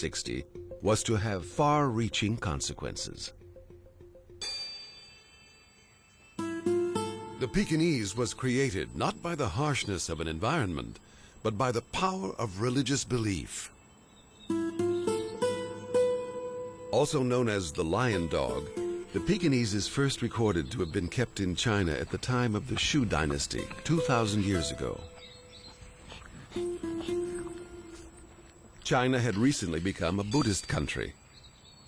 1860 was to have far-reaching consequences. The Pekingese was created not by the harshness of an environment, but by the power of religious belief. Also known as the lion dog, the Pekingese is first recorded to have been kept in China at the time of the Shu dynasty, 2,000 years ago. China had recently become a Buddhist country,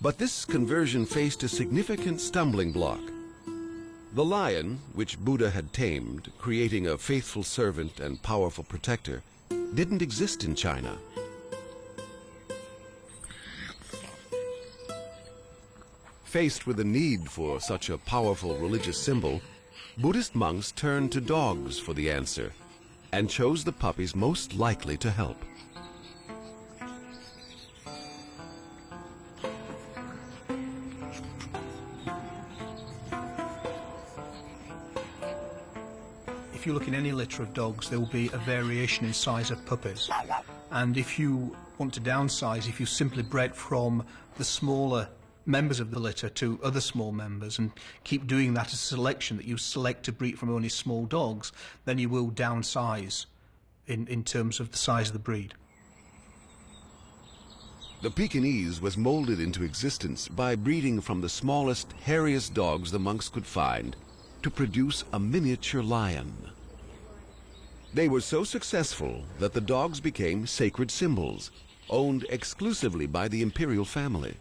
but this conversion faced a significant stumbling block. The lion, which Buddha had tamed, creating a faithful servant and powerful protector, didn't exist in China. Faced with the need for such a powerful religious symbol, Buddhist monks turned to dogs for the answer and chose the puppies most likely to help. If you look in any litter of dogs, there will be a variation in size of puppies. And if you want to downsize, if you simply bred from the smaller members of the litter to other small members and keep doing that as a selection, that you select to breed from only small dogs, then you will downsize in terms of the size of the breed. The Pekingese was molded into existence by breeding from the smallest, hairiest dogs the monks could find to produce a miniature lion. They were so successful that the dogs became sacred symbols, owned exclusively by the imperial family.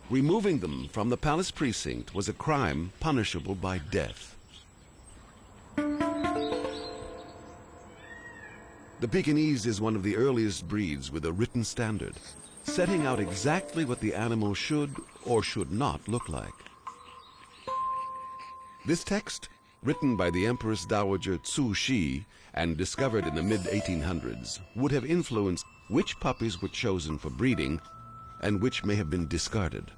Removing them from the palace precinct was a crime punishable by death. The Pekingese is one of the earliest breeds with a written standard, setting out exactly what the animal should or should not look like. This text, written by the Empress Dowager Tzu Shi and discovered in the mid-1800s, would have influenced which puppies were chosen for breeding and which may have been discarded.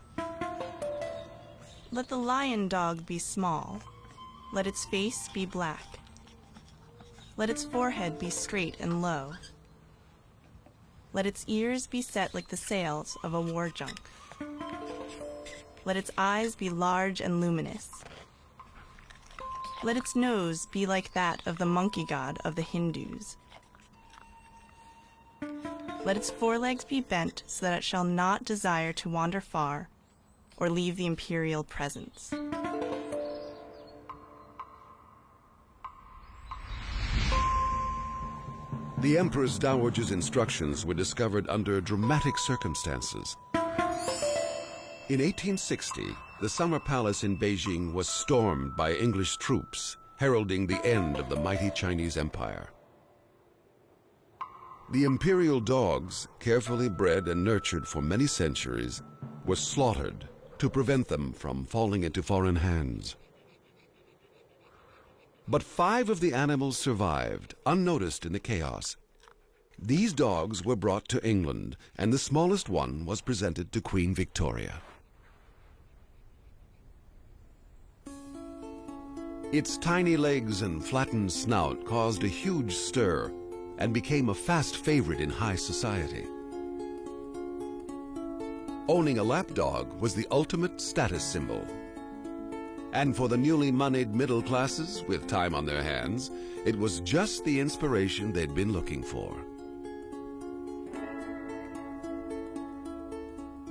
Let the lion dog be small. Let its face be black. Let its forehead be straight and low. Let its ears be set like the sails of a war junk. Let its eyes be large and luminous. Let its nose be like that of the monkey god of the Hindus. Let its forelegs be bent so that it shall not desire to wander far or leave the imperial presence. The Empress Dowager's instructions were discovered under dramatic circumstances. In 1860, the Summer Palace in Beijing was stormed by English troops, heralding the end of the mighty Chinese Empire. The imperial dogs, carefully bred and nurtured for many centuries, were slaughtered to prevent them from falling into foreign hands. But 5 of the animals survived, unnoticed in the chaos. These dogs were brought to England, and the smallest one was presented to Queen Victoria. Its tiny legs and flattened snout caused a huge stir and became a fast favorite in high society. Owning a lapdog was the ultimate status symbol. And for the newly moneyed middle classes with time on their hands, it was just the inspiration they'd been looking for.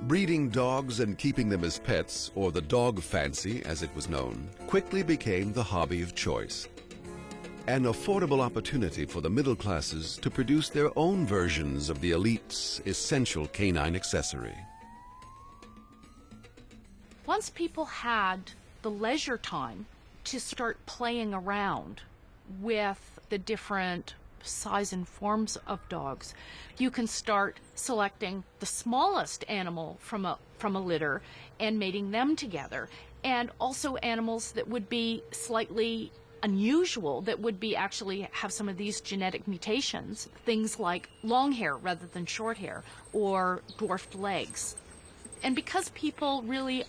Breeding dogs and keeping them as pets, or the dog fancy as it was known, quickly became the hobby of choice. An affordable opportunity for the middle classes to produce their own versions of the elite's essential canine accessory. Once people had the leisure time to start playing around with the different size and forms of dogs, you can start selecting the smallest animal from a litter and mating them together, and also animals that would be slightly unusual, that would be actually have some of these genetic mutations, things like long hair rather than short hair or dwarfed legs. And because people really